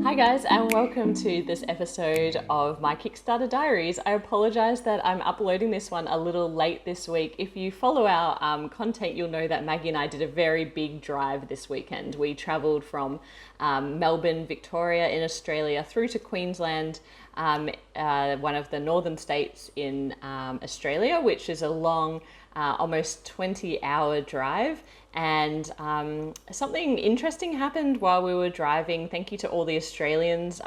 Hi guys, and welcome to this episode of my Kickstarter Diaries. I apologize that I'm uploading this one a little late this week. If you follow our content, you'll know that Maggie and I did a very big drive this weekend. We travelled from Melbourne, Victoria in Australia through to Queensland, one of the northern states in Australia, which is a long, almost 20-hour drive. And something interesting happened while we were driving. Thank you to all the Australians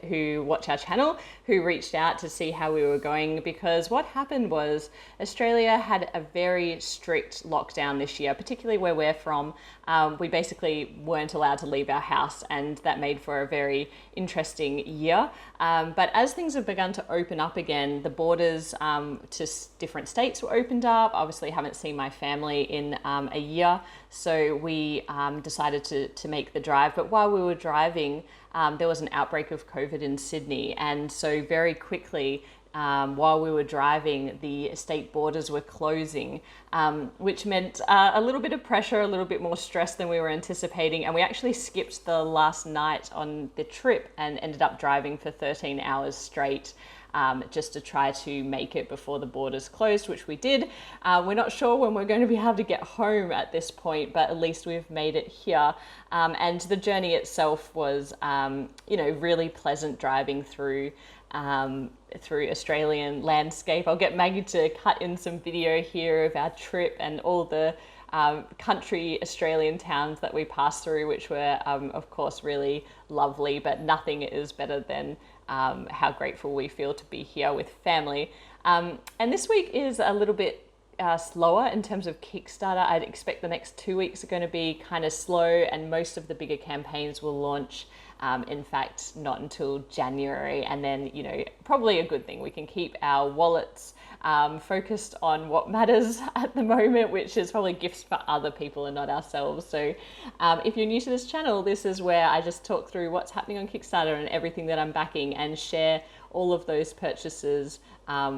who watch our channel, who reached out to see how we were going, because what happened was Australia had a very strict lockdown this year, particularly where we're from. We basically weren't allowed to leave our house, and that made for a very interesting year. But as things have begun to open up again, the borders to different states were opened up. Obviously haven't seen my family in a year, so we decided to make the drive. But while we were driving, there was an outbreak of COVID in Sydney, and so very quickly, while we were driving, the state borders were closing, which meant a little bit of pressure, a little bit more stress than we were anticipating. And we actually skipped the last night on the trip and ended up driving for 13 hours straight, just to try to make it before the borders closed, which we did. We're not sure when we're going to be able to get home at this point, but at least we've made it here. And the journey itself was, really pleasant driving through Australian landscape. I'll get Maggie to cut in some video here of our trip and all the country Australian towns that we passed through, which were, of course, really lovely, but nothing is better than how grateful we feel to be here with family. And this week is a little bit slower in terms of Kickstarter. I'd expect the next 2 weeks are going to be kind of slow, and most of the bigger campaigns will launch in fact not until January, and then probably a good thing. We can keep our wallets focused on what matters at the moment, which is probably gifts for other people and not ourselves. So if you're new to this channel, this is where I just talk through what's happening on Kickstarter and everything that I'm backing, and share all of those purchases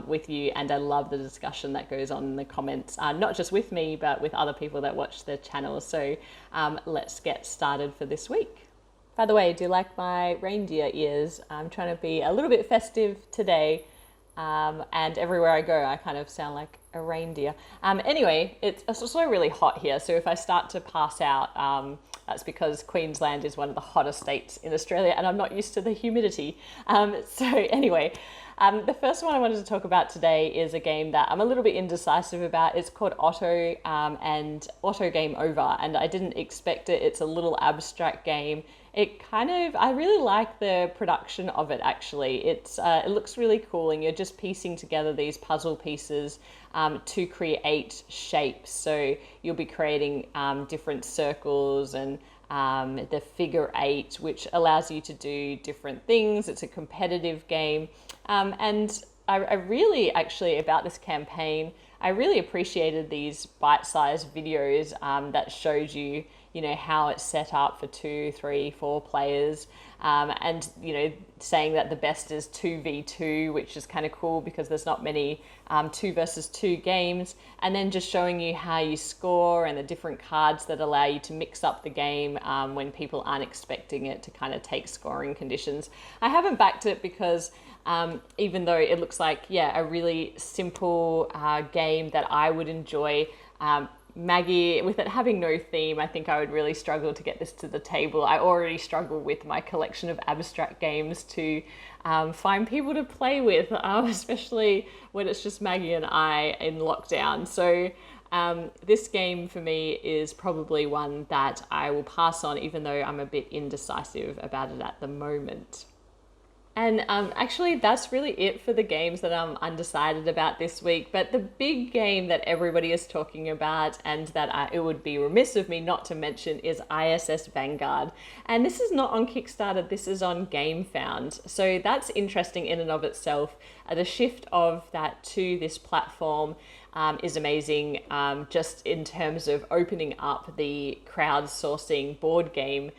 with you. And I love the discussion that goes on in the comments, not just with me, but with other people that watch the channel. So let's get started for this week. By the way, do you like my reindeer ears? I'm trying to be a little bit festive today, and everywhere I go, I kind of sound like a reindeer. Anyway, it's also really hot here, so if I start to pass out, that's because Queensland is one of the hottest states in Australia, and I'm not used to the humidity. So anyway, the first one I wanted to talk about today is a game that I'm a little bit indecisive about. It's called Otto and Otto Game Over, and I didn't expect it. It's a little abstract game. I really like the production of it, actually. It looks really cool, and you're just piecing together these puzzle pieces to create shapes. So you'll be creating different circles and the figure eight, which allows you to do different things. It's a competitive game. And I really, actually, about this campaign, I really appreciated these bite-sized videos that showed you, how it's set up for 2, 3, 4 players. And, saying that the best is 2v2, which is kind of cool because there's not many 2 versus 2 games. And then just showing you how you score and the different cards that allow you to mix up the game when people aren't expecting it, to kind of take scoring conditions. I haven't backed it because even though it looks like, a really simple game that I would enjoy, Maggie, with it having no theme, I think I would really struggle to get this to the table. I already struggle with my collection of abstract games to find people to play with, especially when it's just Maggie and I in lockdown. So this game for me is probably one that I will pass on, even though I'm a bit indecisive about it at the moment. And actually, that's really it for the games that I'm undecided about this week. But the big game that everybody is talking about, and that it would be remiss of me not to mention, is ISS Vanguard. And this is not on Kickstarter, this is on GameFound. So that's interesting in and of itself, the shift of that to this platform. is amazing, just in terms of opening up the crowdsourcing board game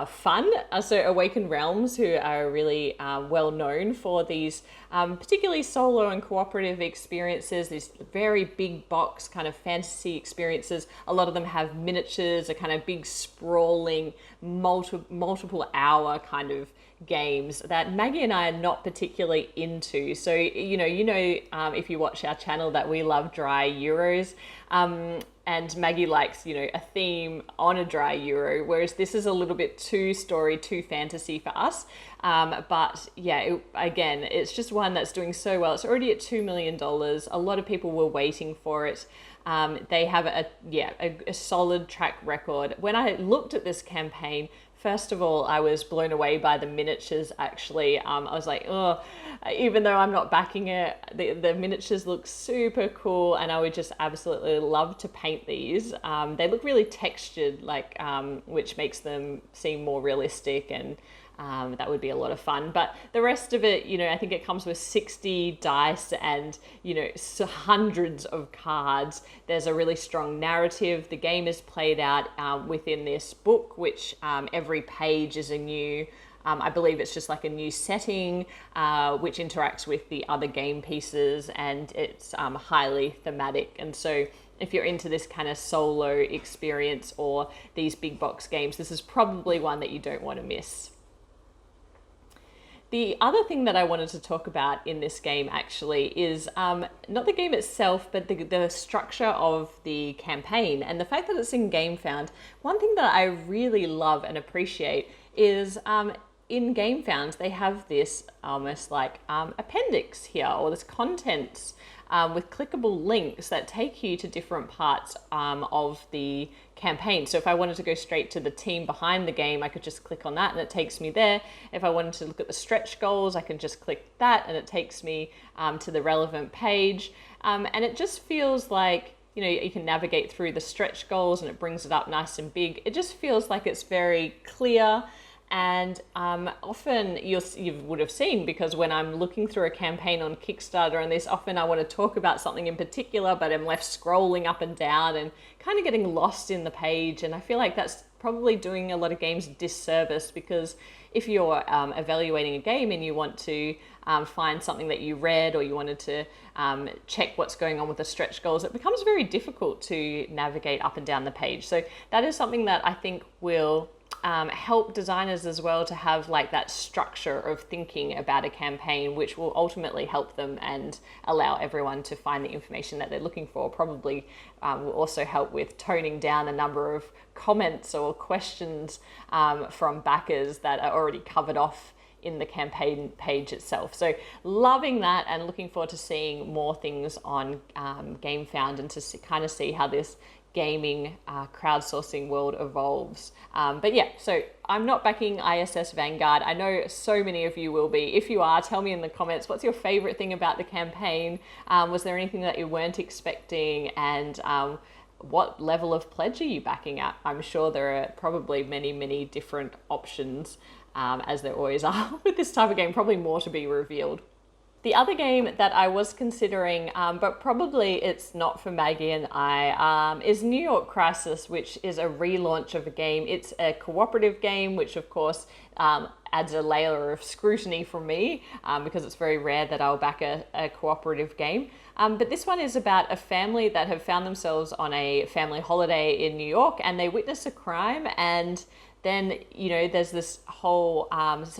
fun. So Awakened Realms, who are really well known for these particularly solo and cooperative experiences, these very big box kind of fantasy experiences. A lot of them have miniatures, a kind of big sprawling multiple hour kind of games that Maggie and I are not particularly into. So if you watch our channel, that we love dry Euros, and Maggie likes a theme on a dry Euro, whereas this is a little bit too story, too fantasy for us. But yeah, again, it's just one that's doing so well. It's already at $2 million. A lot of people were waiting for it. They have a solid track record. When I looked at this campaign, first of all, I was blown away by the miniatures, actually. I was like, oh, even though I'm not backing it, the miniatures look super cool, and I would just absolutely love to paint these. They look really textured, which makes them seem more realistic, and that would be a lot of fun. But the rest of it, I think it comes with 60 dice and, so hundreds of cards. There's a really strong narrative. The game is played out within this book, which every page is a new, I believe it's just like a new setting, which interacts with the other game pieces, and it's highly thematic. And so if you're into this kind of solo experience or these big box games, this is probably one that you don't want to miss. The other thing that I wanted to talk about in this game actually is not the game itself, but the structure of the campaign and the fact that it's in GameFound. One thing that I really love and appreciate is in GameFound, they have this almost like appendix here, or this contents with clickable links that take you to different parts of the campaign. So if I wanted to go straight to the team behind the game, I could just click on that and it takes me there. If I wanted to look at the stretch goals, I can just click that and it takes me to the relevant page. And it just feels like, you can navigate through the stretch goals and it brings it up nice and big. It just feels like it's very clear. And often you would have seen, because when I'm looking through a campaign on Kickstarter and this, often I want to talk about something in particular, but I'm left scrolling up and down and kind of getting lost in the page. And I feel like that's probably doing a lot of games a disservice, because if you're evaluating a game and you want to find something that you read, or you wanted to check what's going on with the stretch goals, it becomes very difficult to navigate up and down the page. So that is something that I think will help designers as well to have like that structure of thinking about a campaign, which will ultimately help them and allow everyone to find the information that they're looking for. Probably will also help with toning down a number of comments or questions from backers that are already covered off in the campaign page itself. So loving that and looking forward to seeing more things on GameFound and to kind of see how this gaming crowdsourcing world evolves. But yeah, so I'm not backing ISS Vanguard. I know so many of you will be. If you are, tell me in the comments, what's your favorite thing about the campaign? Was there anything that you weren't expecting? And what level of pledge are you backing at? I'm sure there are probably many, many different options, as there always are with this type of game, probably more to be revealed. The other game that I was considering, but probably it's not for Maggie and I, is New York Crisis, which is a relaunch of a game. It's a cooperative game, which of course adds a layer of scrutiny from me, because it's very rare that I'll back a cooperative game. But this one is about a family that have found themselves on a family holiday in New York, and they witness a crime, and then, there's this whole,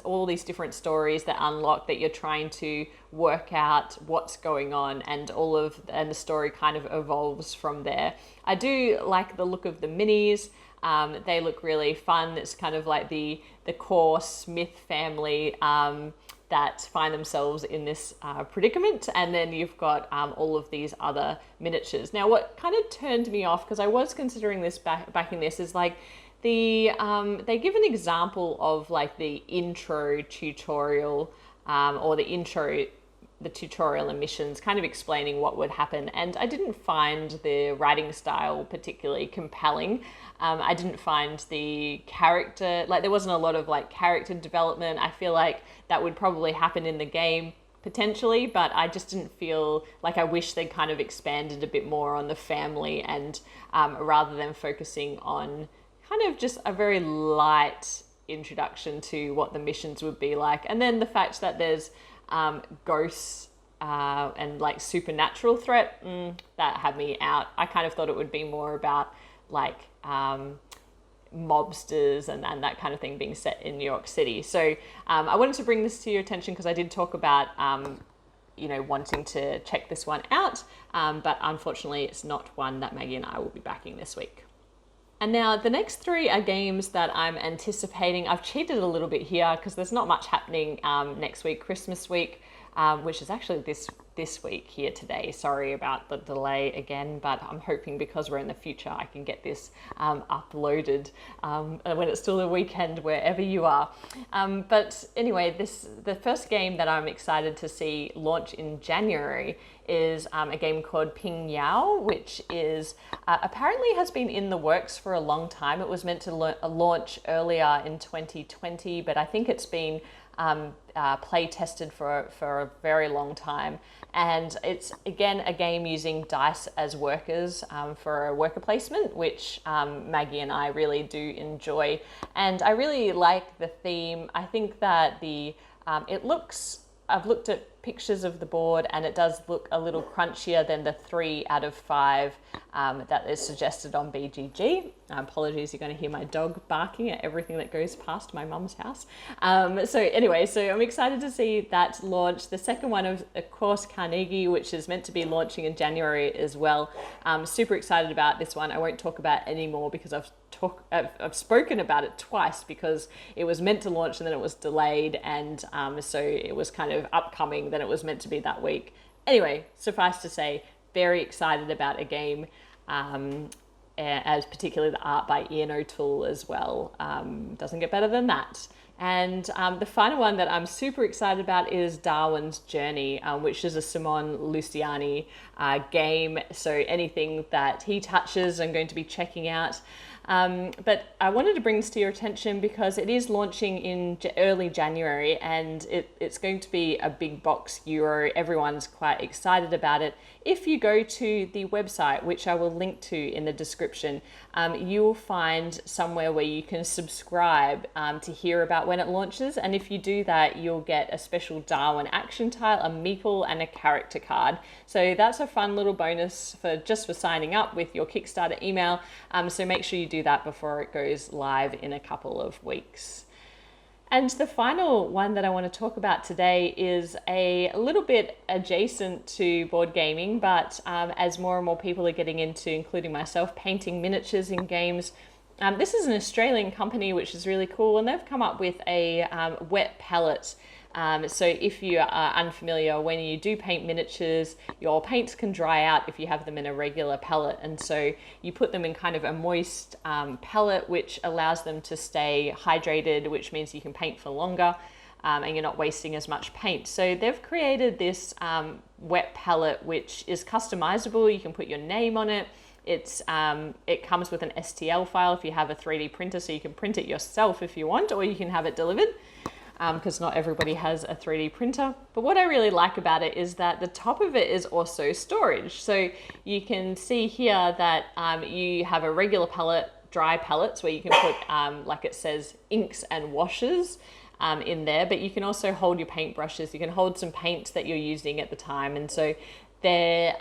all these different stories that unlock, that you're trying to work out what's going on, and the story kind of evolves from there. I do like the look of the minis. They look really fun. It's kind of like the core Smith family that find themselves in this predicament. And then you've got all of these other miniatures. Now, what kind of turned me off, because I was considering this backing this, is like, they give an example of like the intro tutorial or the tutorial and missions, kind of explaining what would happen. And I didn't find the writing style particularly compelling. I didn't find the character, like there wasn't a lot of like character development. I feel like that would probably happen in the game. potentially, but I just didn't feel like, I wish they'd kind of expanded a bit more on the family, and rather than focusing on kind of just a very light introduction to what the missions would be like. And then the fact that there's ghosts and like supernatural threat, that had me out. I kind of thought it would be more about like mobsters and that kind of thing being set in New York City. So I wanted to bring this to your attention because I did talk about wanting to check this one out, but unfortunately it's not one that Maggie and I will be backing this week. And now the next three are games that I'm anticipating. I've cheated a little bit here because there's not much happening next week, Christmas week, which is actually this week here today. Sorry about the delay again, but I'm hoping because we're in the future I can get this uploaded when it's still the weekend wherever you are. But anyway, the first game that I'm excited to see launch in January is a game called Ping Yao, which is apparently has been in the works for a long time. It was meant to launch earlier in 2020, but I think it's been play tested for a very long time. And it's again a game using dice as workers for a worker placement, which Maggie and I really do enjoy. And I really like the theme. I think that I've looked at pictures of the board and it does look a little crunchier than the 3 out of 5 that is suggested on BGG. Apologies, you're going to hear my dog barking at everything that goes past my mum's house. So I'm excited to see that launch. The second one, of course, Carnegie, which is meant to be launching in January as well. Super excited about this one. I won't talk about it anymore because I've spoken about it twice because it was meant to launch and then it was delayed, and so it was kind of upcoming, then it was meant to be that week. Anyway, suffice to say, very excited about a game, as particularly the art by Ian O'Toole as well. Doesn't get better than that. And the final one that I'm super excited about is Darwin's Journey, which is a Simon Luciani game. So anything that he touches, I'm going to be checking out. But I wanted to bring this to your attention because it is launching in early January, and it's going to be a big box Euro. Everyone's quite excited about it. If you go to the website, which I will link to in the description, you will find somewhere where you can subscribe to hear about when it launches. And if you do that, you'll get a special Darwin action tile, a meeple, and a character card. So that's a fun little bonus for signing up with your Kickstarter email. So make sure you do that before it goes live in a couple of weeks. And the final one that I want to talk about today is a little bit adjacent to board gaming, but as more and more people are getting into, including myself, painting miniatures in games. This is an Australian company, which is really cool, and they've come up with a wet palette. So if you are unfamiliar, when you do paint miniatures, your paints can dry out if you have them in a regular palette. And so you put them in kind of a moist palette, which allows them to stay hydrated, which means you can paint for longer and you're not wasting as much paint. So they've created this wet palette, which is customizable. You can put your name on it. It comes with an STL file if you have a 3D printer, so you can print it yourself if you want, or you can have it delivered. Because not everybody has a 3D printer. But what I really like about it is that the top of it is also storage. So you can see here that you have a regular palette, dry palettes, where you can put, like it says, inks and washes in there, but you can also hold your paintbrushes. You can hold some paints that you're using at the time. And so they're,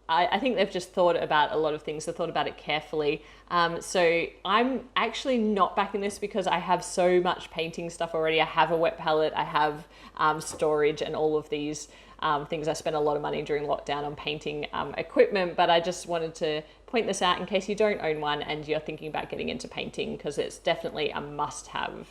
I think they've just thought about a lot of things. They've thought about it carefully. So I'm actually not backing this because I have so much painting stuff already. I have a wet palette, I have storage and all of these things. I spent a lot of money during lockdown on painting equipment, but I just wanted to point this out in case you don't own one and you're thinking about getting into painting, because it's definitely a must-have.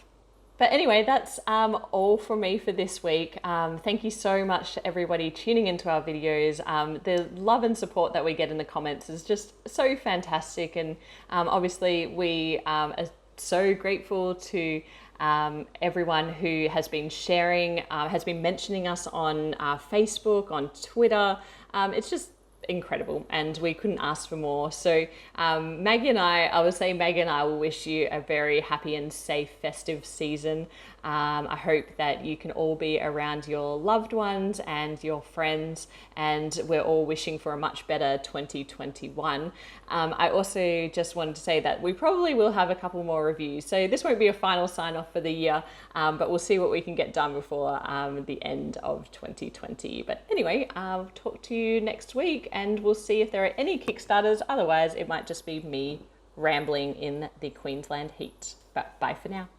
But anyway, that's all from me for this week. Thank you so much to everybody tuning into our videos. The love and support that we get in the comments is just so fantastic. And obviously we are so grateful to everyone who has been sharing, has been mentioning us on Facebook, on Twitter. It's just incredible, and we couldn't ask for more. So Maggie and I would say Maggie and I will wish you a very happy and safe festive season. I hope that you can all be around your loved ones and your friends, and we're all wishing for a much better 2021. I also just wanted to say that we probably will have a couple more reviews. So this won't be a final sign off for the year, but we'll see what we can get done before the end of 2020. But anyway, I'll talk to you next week, and we'll see if there are any Kickstarters. Otherwise, it might just be me rambling in the Queensland heat. But bye for now.